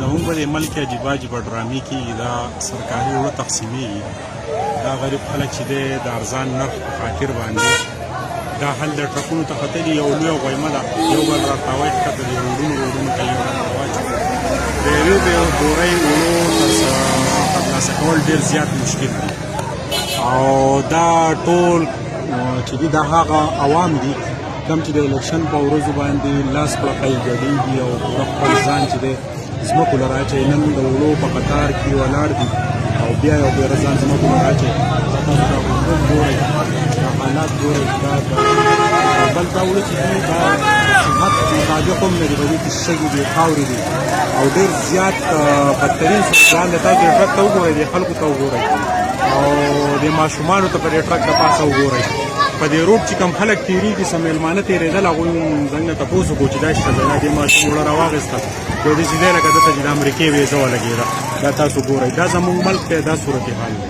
زمونږ په دې ملک کې عجیبه عجیبه ډرامې کېږي دا سرکاري اوړه تقسیمېږي دا غریب خلک چې دی د ارزان نرخ په خاطر باندې دا حل د ټرکونو ته ختلي یو لویه غویمه ده یو بل راتاوی ښکته د روډونو ته یو راته واچوي د یوې بورۍ اوړو ترلاسه کول ډېر زیات مشکل دي او دا ټول چې دي دا هغه عوام دي کوم چې د الیکشن په ورځو باندې لاس کړکۍ ګډېږي او پوره خپل ځان چې دی ځمکو له راچوي نن د اوړو په قطار کې ولاړ دي او بیا یو بېره ځان ځمکو له راچوي تاسو دا حکومت ګورئ دا حالات ګورئ دا بل دا اوړه چې دي دا صحت مطابق هم لري په دې کې شګې دي خاورې دي او ډېر زیات بدترین صورتحال دی تاسو ټرک ته وګورئ د خلکو ته وګورئ او د ماشومانو ته په دې ټرک د پاسه وګورئ په دې روډ چې کوم خلک تېرېږي څه مېلمانه تېرېدل هغوی زموږ نه تپوس وکړو چې دا شته دا دې ماشوم اوړه راواخېسته یو داسې دی لکه دلته چې د امریکې ویزه ولګېده دا تاسو ګورئ دا زموږ ملک دی دا صورتحال دی